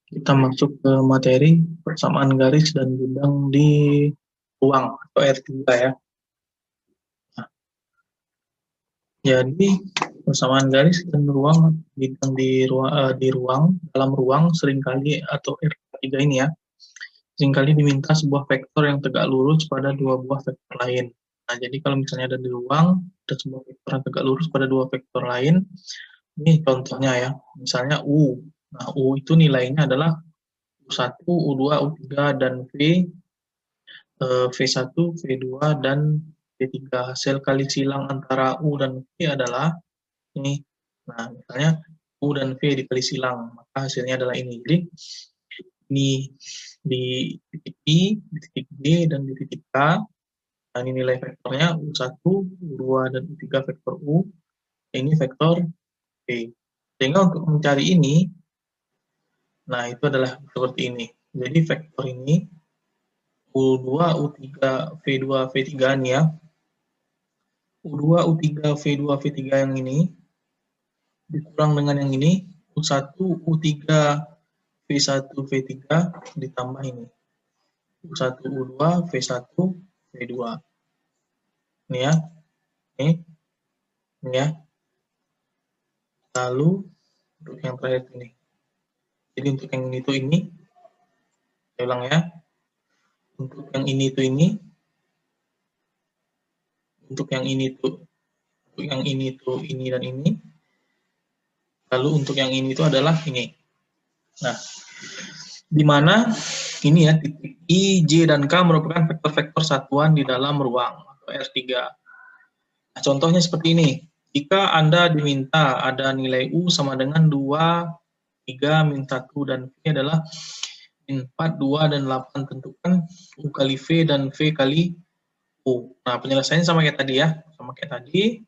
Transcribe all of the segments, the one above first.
kita masuk ke materi persamaan garis dan bidang di ruang atau R3 ya. Nah, jadi persamaan garis dan ruang bidang di ruang dalam ruang seringkali atau R3 ini ya, seringkali diminta sebuah vektor yang tegak lurus pada dua buah vektor lain. Nah, jadi kalau misalnya ada di ruang ada sebuah vektor yang tegak lurus pada dua vektor lain, ini contohnya ya, misalnya U. Nah, U itu nilainya adalah U1, U2, U3, dan V1, V2, dan V3. Hasil kali silang antara U dan V adalah ini. Nah, misalnya U dan V dikali silang, maka hasilnya adalah ini. Jadi, ini di titik I, di titik D, dan di titik K. Nah, ini nilai vektornya U1, U2, dan U3 vektor U. Ini vektor V. Sehingga untuk mencari ini, nah itu adalah seperti ini. Jadi vektor ini U2, U3, V2, V3 nih ya. U2, U3, V2, V3 yang ini dikurang dengan yang ini, U1, U3, V1, V3 ditambah ini. U1, U2, V1, V2. Ini ya. Ini ya. Lalu untuk yang terakhir ini. Jadi untuk yang ini tuh ini, saya ulang ya. Untuk yang ini tuh ini, untuk yang ini tuh, untuk yang ini tuh ini dan ini. Lalu untuk yang ini tuh adalah ini. Nah, di mana ini ya titik I, J, dan K merupakan vektor-vektor satuan di dalam ruang atau R3. Nah, contohnya seperti ini. Jika Anda diminta ada nilai U sama dengan 2, 3, min 1, dan V adalah min 4, 2, dan 8. Tentukan U kali V dan V kali U. Nah, penyelesaiannya sama kayak tadi ya. Sama kayak tadi.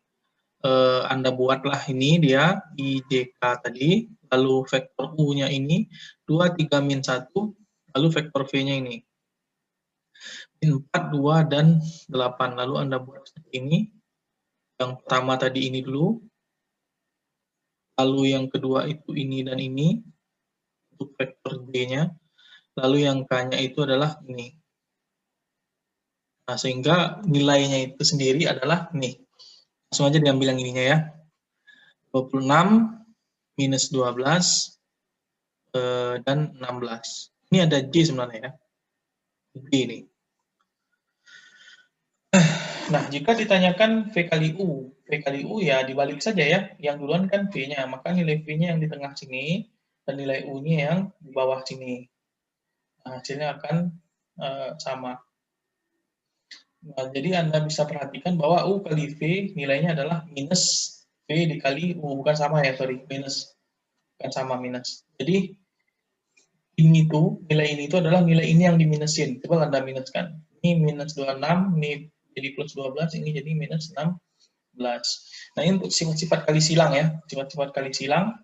Anda buatlah ini dia IJK tadi, lalu vektor U-nya ini 2, 3, min 1, lalu vektor V-nya ini min 4, 2, dan 8. Lalu Anda buat seperti ini. Yang pertama tadi ini dulu, lalu yang kedua itu ini dan ini untuk vektor D-nya, lalu yang K-nya itu adalah ini. Nah, sehingga nilainya itu sendiri adalah ini. Langsung aja diambil yang ininya ya. 26 minus 12 dan 16. Ini ada J sebenarnya ya. J ini. Nah, jika ditanyakan V kali U ya dibalik saja ya. Yang duluan kan V-nya, maka nilai V-nya yang di tengah sini dan nilai U-nya yang di bawah sini. Nah, hasilnya akan sama. Nah, jadi Anda bisa perhatikan bahwa U kali V nilainya adalah minus V dikali U, bukan sama ya, sorry, minus. Bukan sama, minus. Jadi, ini tuh, nilai ini itu adalah nilai ini yang diminusin. Coba Anda minuskan. Ini minus 26, ini jadi plus 12, ini jadi minus 16. Nah, ini untuk sifat-sifat kali silang ya. Sifat-sifat kali silang.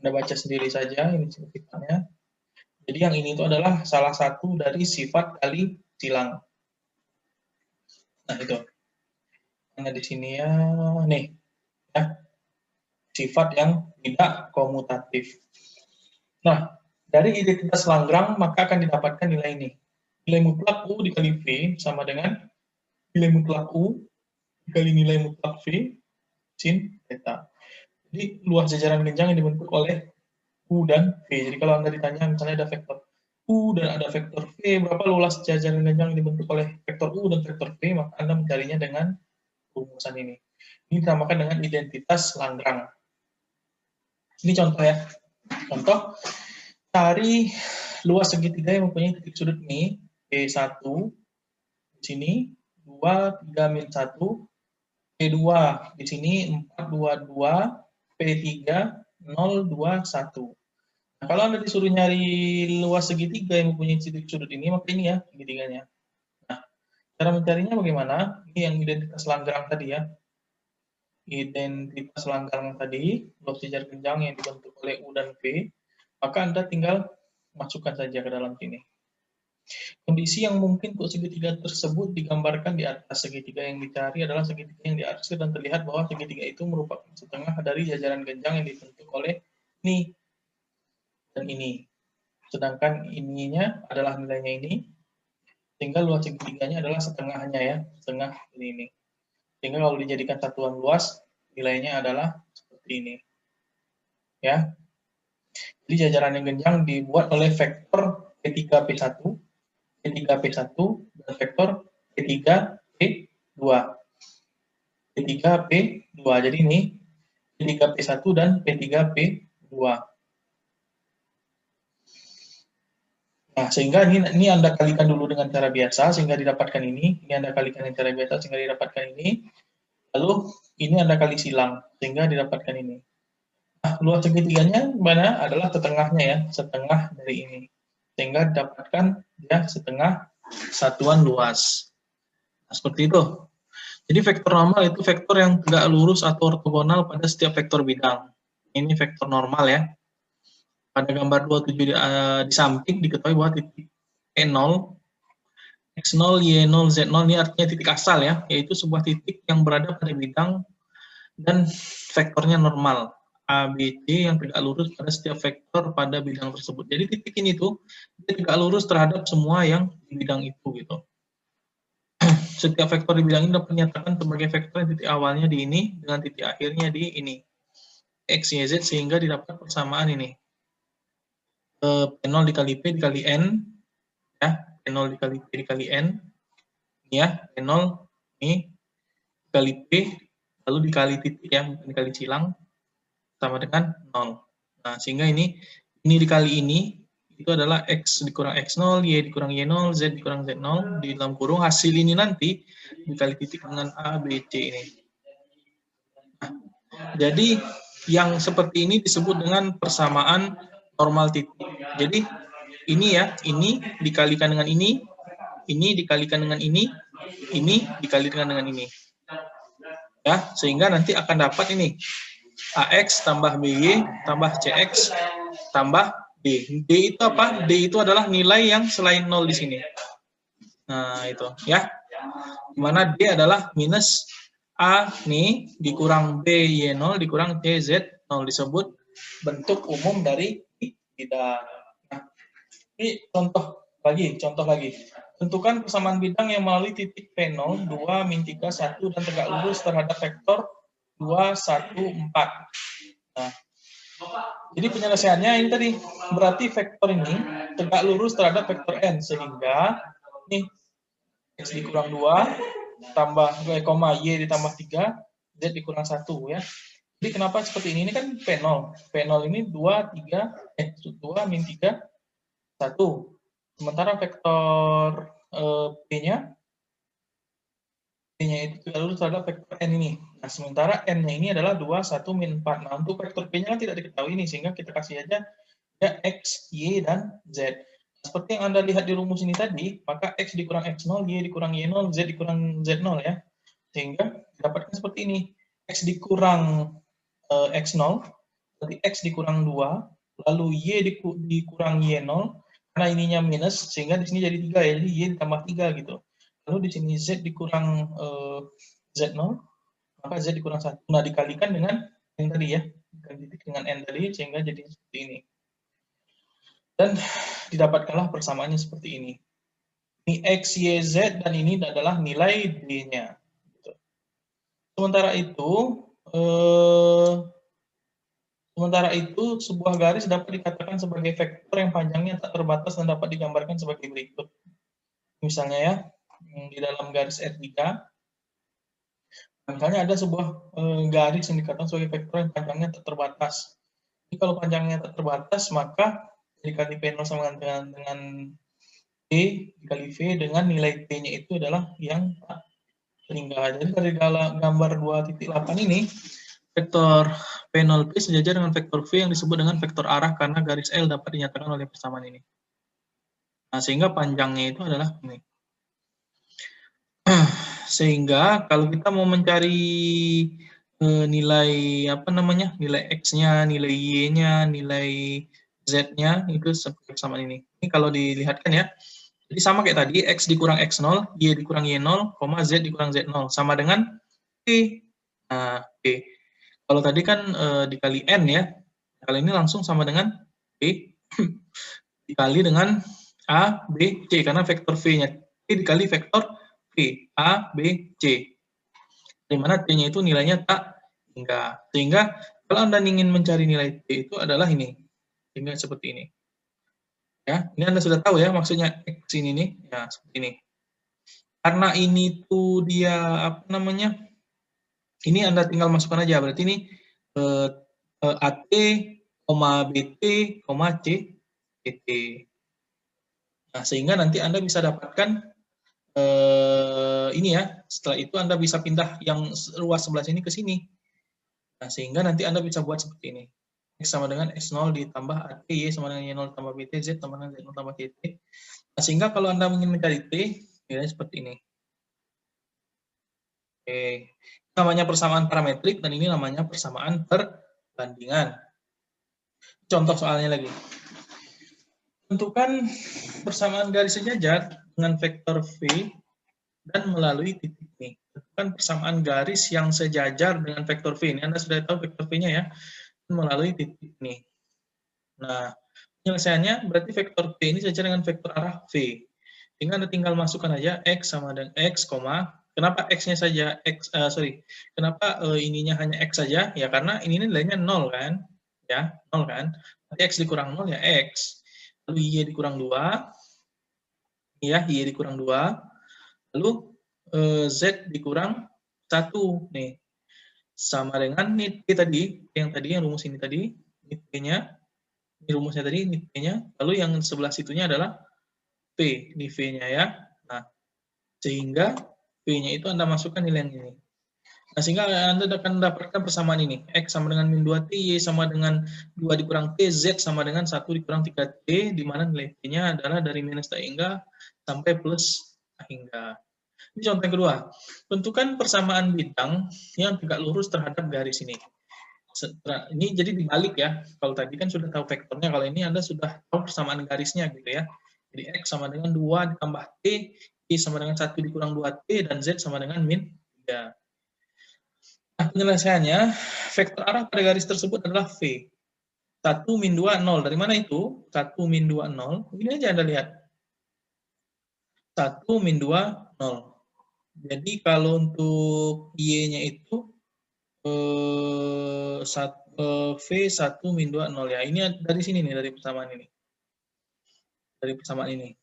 Anda baca sendiri saja, ini sifat-sifatnya. Jadi yang ini itu adalah salah satu dari sifat kali silang. Nah, itu. Nah, di sini ya, nih. Ya. Sifat yang tidak komutatif. Nah, dari identitas Lagrange maka akan didapatkan nilai ini. Nilai mutlak U dikali V sama dengan nilai mutlak U dikali nilai mutlak V sin theta. Jadi luas jajaran genjang yang dibentuk oleh U dan V. Jadi kalau Anda ditanya misalnya ada vektor U dan ada vektor V, berapa luas jajaran genjang yang dibentuk oleh vektor U dan vektor V, maka Anda mencarinya dengan rumusan ini. Ini dinamakan dengan identitas Lagrange. Ini contoh ya. Contoh, cari luas segitiga yang mempunyai titik sudut ini, P1, di sini, 2, 3, min 1, P2, di sini, 4, 2, 2, P3, 0, 2, 1. Nah, kalau Anda disuruh nyari luas segitiga yang mempunyai titik sudut ini, maka ini ya segitiganya. Nah, cara mencarinya bagaimana? Ini yang identitas Lagrange tadi ya. Identitas Lagrange tadi, luas jajar genjang yang dibentuk oleh U dan V, maka Anda tinggal masukkan saja ke dalam sini. Kondisi yang mungkin untuk segitiga tersebut digambarkan di atas. Segitiga yang dicari adalah segitiga yang diarsir dan terlihat bahwa segitiga itu merupakan setengah dari jajaran genjang yang dibentuk oleh ini dan ini. sedangkan ininya adalah nilainya ini, sehingga luas segitiganya adalah setengahnya ya, setengah ini. Sehingga kalau dijadikan satuan luas, nilainya adalah seperti ini. Ya. Jadi jajaran yang genjang dibuat oleh vektor P3P1, P3P1, dan vektor P3P2. P3P2. Jadi ini P3P1 dan P3P2. Nah, sehingga ini Anda kalikan dulu dengan cara biasa sehingga didapatkan ini. Ini Anda kalikan dengan cara biasa sehingga didapatkan ini. Lalu ini Anda kali silang sehingga didapatkan ini. Nah, luas segitiganya mana adalah setengahnya ya, setengah dari ini. Sehingga didapatkan ya setengah satuan luas. Nah, seperti itu. Jadi vektor normal itu vektor yang tegak lurus atau ortogonal pada setiap vektor bidang. Ini vektor normal ya. Pada gambar 27 di samping diketahui bahwa titik E0, X0, Y0, Z0 ini artinya titik asal ya, yaitu sebuah titik yang berada pada bidang dan vektornya normal. A, B, C yang tegak lurus pada setiap vektor pada bidang tersebut. Jadi titik ini tuh dia tegak lurus terhadap semua yang di bidang itu gitu. Setiap vektor di bidang ini dapat dinyatakan sebagai vektor yang titik awalnya di ini dengan titik akhirnya di ini. X, Y, Z sehingga didapat persamaan ini. P0 dikali P dikali N, ya, P0 dikali P dikali N, ya, P0 ini dikali P, lalu dikali titik ya, dikali silang, sama dengan 0. Nah, sehingga ini dikali ini, itu adalah X dikurang X0, Y dikurang Y0, Z dikurang Z0, di dalam kurung hasil ini nanti dikali titik dengan A, B, C ini. Nah, jadi yang seperti ini disebut dengan persamaan normal titik. Jadi ini ya, ini dikalikan dengan ini dikalikan dengan ini dikalikan dengan ini. Ya, sehingga nanti akan dapat ini AX tambah BY tambah CX tambah D. D itu apa? D itu adalah nilai yang selain 0 di sini. Nah, itu ya. Dimana D adalah minus A nih dikurang B Y0 dikurang C Z0 disebut bentuk umum dari bidang. Nah, ini contoh lagi. Tentukan persamaan bidang yang melalui titik P0, 2, min 3, 1, dan tegak lurus terhadap vektor 2, 1, 4. Nah, jadi penyelesaiannya ini tadi, berarti vektor ini tegak lurus terhadap vektor N, sehingga ini X dikurang 2, tambah Y ditambah 3, Z dikurang 1 ya. Jadi kenapa seperti ini? Ini kan P0. P0 ini 2, 2 min 3, 1. Sementara vektor P-nya itu tegak lurus terhadap vektor N ini. Nah, sementara N-nya ini adalah 2, 1, min 4. Nah, untuk vektor P-nya kan tidak diketahui ini, sehingga kita kasih aja ya X, Y, dan Z. Seperti yang Anda lihat di rumus ini tadi, maka X dikurang X0, Y dikurang Y0, Z dikurang Z0 ya. Sehingga didapatkan seperti ini. X dikurang X0, berarti X dikurang 2, lalu Y dikurang Y0, karena ininya minus, sehingga di sini jadi 3 ya, jadi Y ditambah 3 gitu. Lalu di sini Z dikurang Z0, maka Z dikurang 1. Nah, dikalikan dengan yang tadi ya, dengan N tadi, sehingga jadi seperti ini. Dan didapatkanlah persamaannya seperti ini. Ini X, Y, Z, dan ini adalah nilai D-nya. Sementara itu, sebuah garis dapat dikatakan sebagai vektor yang panjangnya tak terbatas dan dapat digambarkan sebagai berikut. Misalnya ya, di dalam garis R3, misalnya ada sebuah garis yang dikatakan sebagai vektor yang panjangnya tak terbatas. Jadi kalau panjangnya tak terbatas, maka dikali P0 sama dengan D dikali V dengan nilai T-nya itu adalah yang tak terhingga. Jadi dari gambar 2.8 ini, vektor P0P sejajar dengan vektor V yang disebut dengan vektor arah karena garis L dapat dinyatakan oleh persamaan ini. Nah, sehingga panjangnya itu adalah ini. Sehingga kalau kita mau mencari nilai nilai X-nya, nilai Y-nya, nilai Z-nya itu seperti persamaan ini. Ini kalau dilihatkan ya. Jadi sama kayak tadi, X dikurang X0, Y dikurang Y0, Z dikurang Z0. Sama dengan P. Nah, P. Kalau tadi kan dikali N ya. Kali ini langsung sama dengan P. dikali dengan A, B, C, karena vektor V-nya T dikali vektor V, A, B, C. Di mana T-nya itu nilainya tak hingga. Sehingga kalau Anda ingin mencari nilai T itu adalah ini. Sehingga seperti ini. Ya, ini Anda sudah tahu ya maksudnya X ini nih. Ya, seperti ini. Karena ini tuh dia apa namanya? Ini Anda tinggal masukkan aja. Berarti ini AT, BT, C, PT. Nah, sehingga nanti Anda bisa dapatkan ini ya. Setelah itu Anda bisa pindah yang ruas sebelah sini ke sini. Nah, sehingga nanti Anda bisa buat seperti ini. X sama dengan X0 ditambah AT, Y sama dengan Y0 tambah BT, Z sama dengan Z0 tambah TT. Nah, sehingga kalau Anda ingin mencari T, nilainya seperti ini. Oke. Namanya persamaan parametrik, dan ini namanya persamaan perbandingan. Contoh soalnya lagi. Tentukan persamaan garis sejajar dengan vektor V dan melalui titik ini. Tentukan persamaan garis yang sejajar dengan vektor V. Ini Anda sudah tahu vektor V-nya ya. Melalui titik ini. Nah, penyelesaiannya berarti vektor V ini sejajar dengan vektor arah V. Sehingga Anda tinggal masukkan aja X sama dengan X, kenapa X-nya saja kenapa ininya hanya X saja? Ya karena ini nilainya 0 kan? Ya, 0 kan? Nanti X dikurang 0 ya X. Lalu Y dikurang 2. Ya, Y dikurang 2. Lalu Z dikurang 1 nih. Sama dengan ini tadi, yang rumus ini tadi, ini P-nya, ini rumusnya tadi, ini P-nya, lalu yang sebelah situnya adalah P, ini V-nya ya. Nah, sehingga P-nya itu Anda masukkan nilai yang ini. Nah, sehingga Anda akan mendapatkan persamaan ini. X sama dengan min 2T, Y sama dengan 2 dikurang T, Z sama dengan 1 dikurang 3T, di mana nilai T-nya adalah dari minus tak hingga sampai plus tak hingga. Ini contoh yang kedua. Tentukan persamaan bidang yang tegak lurus terhadap garis ini. Ini jadi dibalik ya. Kalau tadi kan sudah tahu vektornya, kalau ini Anda sudah tahu persamaan garisnya gitu ya. Jadi X sama dengan 2 ditambah T, Y sama dengan 1 dikurang 2T, dan Z sama dengan min 3. Nah, penyelesaiannya, vektor arah pada garis tersebut adalah V. 1 min 2, 0. Dari mana itu? 1 min 2, 0. Ini aja Anda lihat. 1 min 2, 0. Jadi kalau untuk Y-nya itu V1 min 2, 0 ya. Ini dari sini nih, dari persamaan ini. Dari persamaan ini.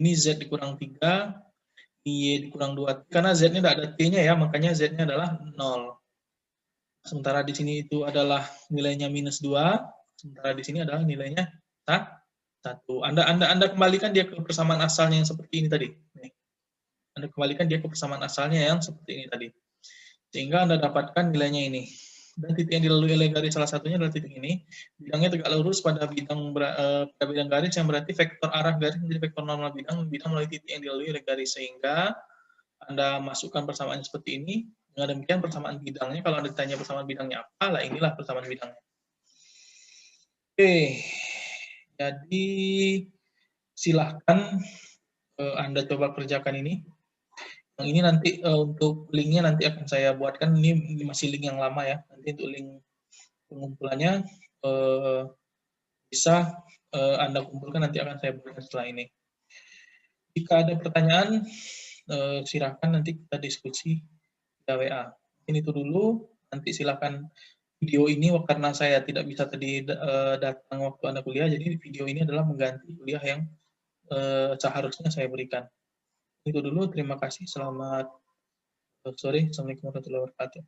Ini Z dikurang 3, Y dikurang 2. Karena Z-nya tidak ada T-nya ya, makanya Z-nya adalah 0. Sementara di sini itu adalah nilainya minus 2, sementara di sini adalah nilainya 1. Anda kembalikan dia ke persamaan asalnya yang seperti ini tadi. Nih. Anda kembalikan dia ke persamaan asalnya yang seperti ini tadi. Sehingga Anda dapatkan nilainya ini. Dan titik yang dilalui oleh garis salah satunya adalah titik ini. Bidangnya tegak lurus pada bidang garis yang berarti vektor arah garis menjadi vektor normal bidang melalui titik yang dilalui oleh garis. Sehingga Anda masukkan persamaan seperti ini. Dengan demikian persamaan bidangnya, kalau Anda ditanya persamaan bidangnya apa, lah inilah persamaan bidangnya. Oke, jadi silahkan Anda coba kerjakan ini. Yang ini nanti untuk linknya nanti akan saya buatkan, ini masih link yang lama ya. Nanti untuk link pengumpulannya bisa Anda kumpulkan, nanti akan saya buatkan setelah ini. Jika ada pertanyaan, silakan nanti kita diskusi via WA. Ini itu dulu, nanti silakan video ini karena saya tidak bisa tadi datang waktu Anda kuliah, jadi video ini adalah mengganti kuliah yang seharusnya saya berikan. Itu dulu, terima kasih, selamat sore, Assalamualaikum warahmatullahi wabarakatuh.